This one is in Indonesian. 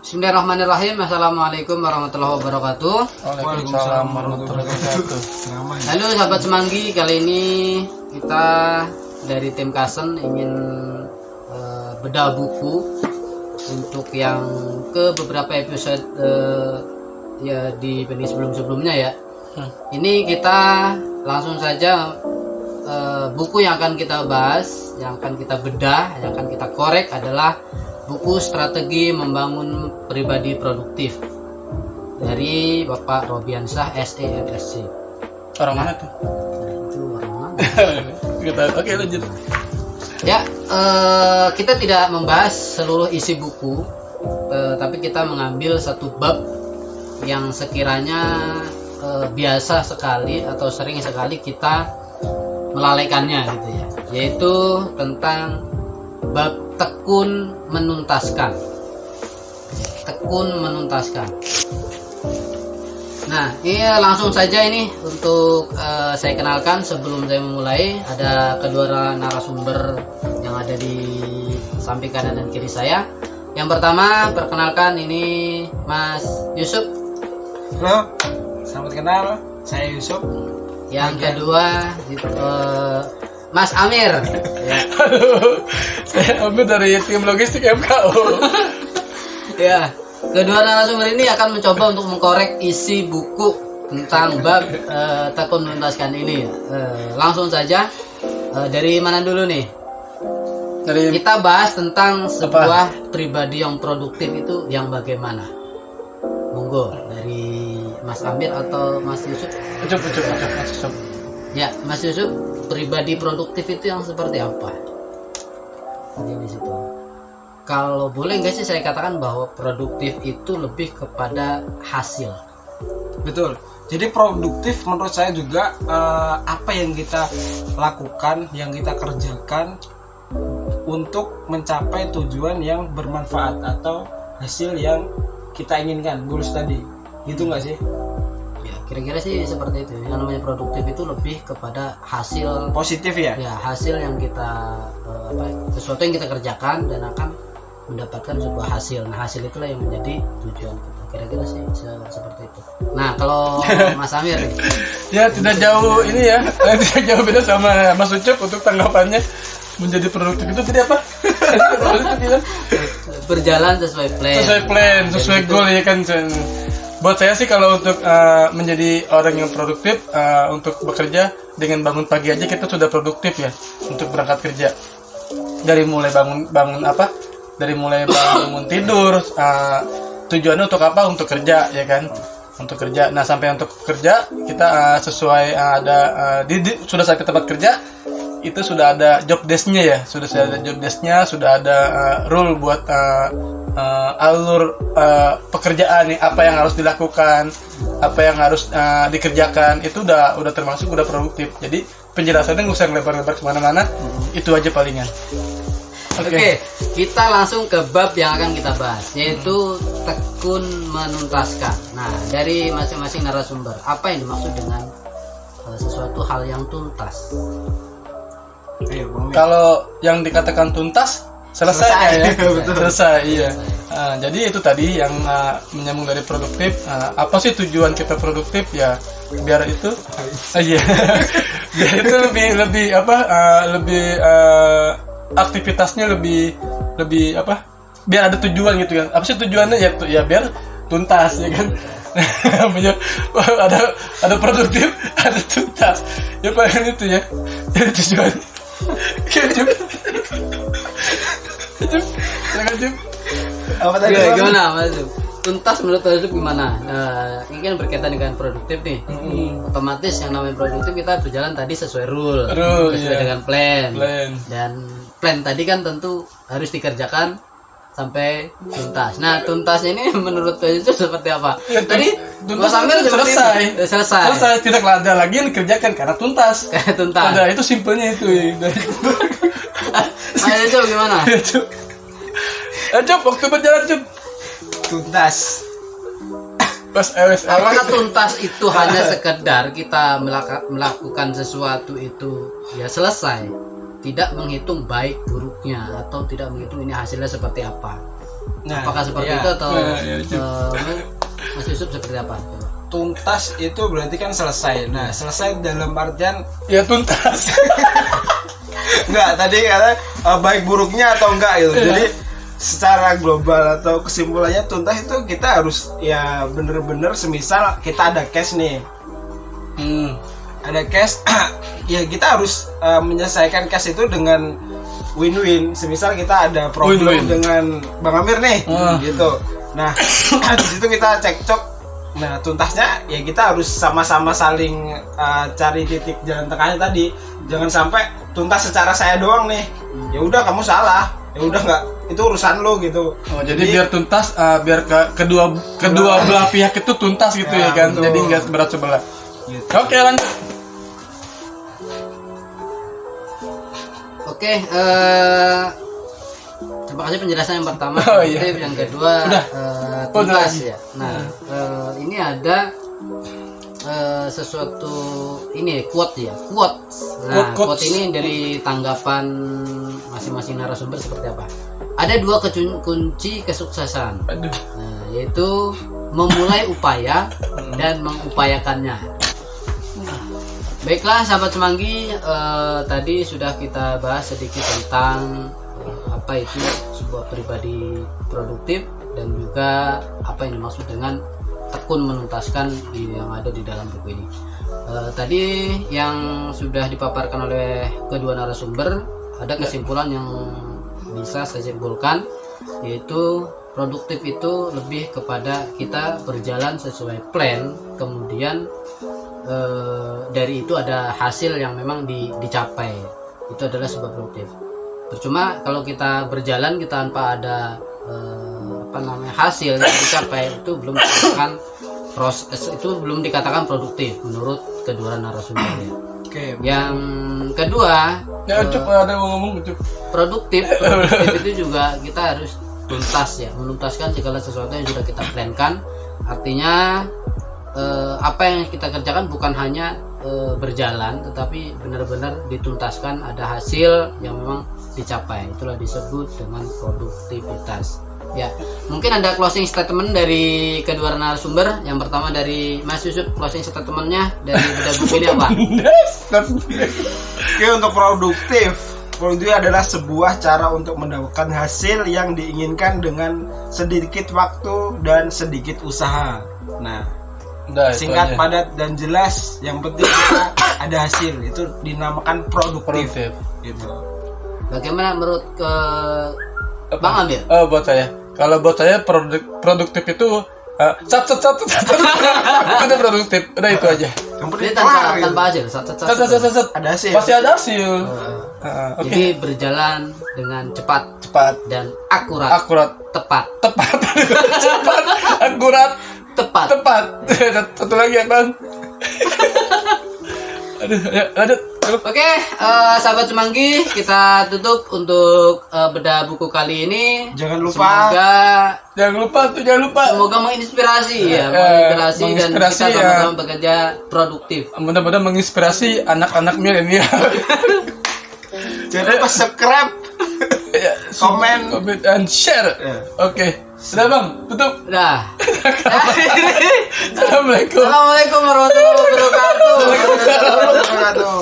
Bismillahirrahmanirrahim. Assalamualaikum warahmatullahi wabarakatuh. Waalaikumsalam warahmatullahi wabarakatuh. Halo sahabat Semanggi, kali ini kita dari tim Kasen ingin bedah buku untuk yang ke beberapa episode ya di pengen sebelum-sebelumnya ya. Ini kita langsung saja buku yang akan kita bahas, yang akan kita bedah, yang akan kita korek adalah buku Strategi Membangun Pribadi Produktif dari Bapak Robiansyah SE MSc. Orang mana tuh? Itu orang mana? Oke, lanjut. Ya, kita tidak membahas seluruh isi buku, tapi kita mengambil satu bab yang sekiranya biasa sekali atau sering sekali kita melalaikannya gitu ya, yaitu tentang bab tekun menuntaskan. Tekun menuntaskan. Nah, ini langsung saja ini untuk saya kenalkan sebelum saya memulai. Ada kedua narasumber yang ada di samping kanan dan kiri saya. Yang pertama, perkenalkan ini Mas Yusuf. Halo, selamat kenal. Saya Yusuf. Yang kedua, Mas Amir. Ya. Halo, saya Amir dari tim logistik MKO. Ya, kedua narasumber ini akan mencoba untuk mengkorek isi buku tentang bab tekun menuntaskan ini. Langsung saja, dari mana dulu nih? Kita bahas tentang sebuah pribadi yang produktif itu yang bagaimana? Monggo, dari Mas Amir atau Mas Yusuf? Yusuf. Ya, Mas Yusuf, pribadi produktif itu yang seperti apa? Jadi di situ. Kalau boleh nggak sih saya katakan bahwa produktif itu lebih kepada hasil. Betul. Jadi produktif menurut saya juga apa yang kita lakukan, yang kita kerjakan untuk mencapai tujuan yang bermanfaat atau hasil yang kita inginkan, goals tadi. Gitu nggak sih? Ya, kira-kira sih seperti itu. Yang namanya produktif itu lebih kepada hasil Positif ya? ya, hasil yang kita sesuatu yang kita kerjakan dan akan mendapatkan sebuah hasil. Nah, hasil itulah yang menjadi tujuan kita. Kira-kira sih seperti itu. Nah, kalau Mas Amir nih, Ya, tidak jauh ini ya. Tidak jauh beda sama Mas Ucup untuk tanggapannya. Menjadi produktif itu tadi apa? berjalan sesuai plan. Sesuai goal ya kan. Buat saya sih kalau untuk menjadi orang yang produktif, untuk bekerja dengan bangun pagi aja kita sudah produktif ya untuk berangkat kerja. Dari mulai bangun apa? Dari mulai bangun tidur, tujuannya untuk apa? Untuk kerja ya kan? Untuk kerja. Nah, sampai untuk kerja kita sesuai sudah sampai tempat kerja itu sudah ada job desk-nya ya, sudah ada job desk-nya, sudah ada rule buat alur pekerjaan nih, apa yang harus dilakukan, apa yang harus dikerjakan, itu udah termasuk udah produktif. Jadi penjelasannya nggak usah lebar-lebar kemana-mana, itu aja palingan. Oke, kita langsung ke bab yang akan kita bahas, yaitu tekun menuntaskan. Nah, dari masing-masing narasumber, apa yang dimaksud dengan sesuatu hal yang tuntas? Kalau yang dikatakan tuntas selesai ya. Selesai iya. Jadi itu tadi yang menyambung dari produktif. Apa sih tujuan kita produktif ya? Biar itu iya. Biar itu lebih aktivitasnya lebih apa? Biar ada tujuan gitu kan. Apa sih tujuannya ya biar tuntas ya kan. ada produktif, ada tuntas. Ya paling itu ya. Jadi tujuan. Apa tadi? Gimana Mas? Tuntas menurut Mas gimana? Ini kan berkaitan dengan produktif nih. Otomatis yang namanya produktif kita berjalan tadi sesuai rule sesuai dengan plan. Dan plan tadi kan tentu harus dikerjakan sampai tuntas. Nah, tuntas ini menurut Mas itu seperti apa? Ya, tadi tuntas sampai selesai. Tidak ada lagi yang dikerjakan karena tuntas. Tuntas. Ada itu simpelnya itu. Ayo coba gimana? Coba waktu berjalan coba. Tuntas. Apakah tuntas itu hanya sekedar kita melakukan sesuatu itu ya selesai? tidak menghitung baik buruknya atau tidak menghitung ini hasilnya seperti apa. Nah, Apakah seperti iya. itu atau Iya, Mas Yusuf seperti apa? Tuntas itu berarti kan selesai. Nah, selesai dalam artian Ya tuntas. enggak, tadi kata baik buruknya atau enggak gitu. Iya. Jadi secara global atau kesimpulannya tuntas itu kita harus ya bener-bener semisal kita ada cash nih. Ada cash ya kita harus menyelesaikan cash itu dengan win-win. Semisal kita ada problem Win-win. dengan Bang Amir nih gitu. Nah, di situ kita cekcok. Nah, tuntasnya ya kita harus sama-sama saling cari titik jalan tengahnya tadi. Jangan sampai tuntas secara saya doang nih. Ya udah kamu salah. Ya udah nggak, itu urusan lo gitu. Oh, jadi biar tuntas, biar kedua belah pihak itu tuntas gitu ya, Ya, kan. betul. Jadi nggak seberat sebelah. Gitu. Oke, lanjut. Oke, terima kasih penjelasan yang pertama. Oh, iya. Produktif, yang kedua Udah. tuntas lagi. ya. Nah, ini ada sesuatu ini quote ya, quote. Nah, Quote. quote ini dari tanggapan masing-masing narasumber seperti apa? Ada dua kunci kesuksesan, Aduh. yaitu memulai upaya dan mengupayakannya. Baiklah sahabat Semanggi, tadi sudah kita bahas sedikit tentang apa itu sebuah pribadi produktif dan juga apa yang dimaksud dengan tekun menuntaskan yang ada di dalam buku ini. Tadi yang sudah dipaparkan oleh kedua narasumber, ada kesimpulan yang bisa saya simpulkan, yaitu produktif itu lebih kepada kita berjalan sesuai plan, kemudian dari itu ada hasil yang memang dicapai. Itu adalah sebuah produktif. Percuma kalau kita berjalan kita tanpa ada hasil yang dicapai, itu belum dikatakan proses, itu belum dikatakan produktif menurut kedua narasumber. Oke. Yang kedua, Ya, Cuk, ada yang ngomong gitu. produktif itu juga kita harus tuntas ya, menuntaskan segala sesuatu yang sudah kita plankan. Artinya apa yang kita kerjakan bukan hanya berjalan, tetapi benar-benar dituntaskan, ada hasil yang memang dicapai. Itulah disebut dengan produktivitas. Ya, mungkin ada closing statement dari kedua narasumber. Yang pertama dari Mas Yusuf, closing statementnya dari beda buku ini apa? Oke, untuk produktif adalah sebuah cara untuk mendapatkan hasil yang diinginkan dengan sedikit waktu dan sedikit usaha. Nah, Udah, itu singkat, aja. padat, dan jelas. Yang penting kita ada hasil. Itu dinamakan produktif. Produktif. Gitu. Bagaimana menurut Bang Amir? Oh, buat saya. Kalau buat saya produktif itu satu udah produktif. Udah itu aja. Yang penting Ini kelar, gitu. tanpa hasil, sat. Ada hasil. Pasti ada hasil. Oke. Jadi berjalan dengan cepat Cepat, dan akurat, tepat, tepat, cepat, akurat, tepat. tepat. Satu lagi ya, Bang. Aduh, ya, lanjut. Oke, sahabat Semanggi, kita tutup untuk bedah buku kali ini. Jangan lupa. Jangan lupa. Semoga menginspirasi ya, menginspirasi dan menginspirasi, kita ya. sama-sama bekerja produktif. Mudah-mudahan menginspirasi anak-anak milenial. Jangan lupa subscribe, Ya, komen. and share. Ya. Oke. Sudah, Bang, tutup. Dah. Assalamualaikum. Assalamualaikum warahmatullahi wabarakatuh. Wabarakatuh.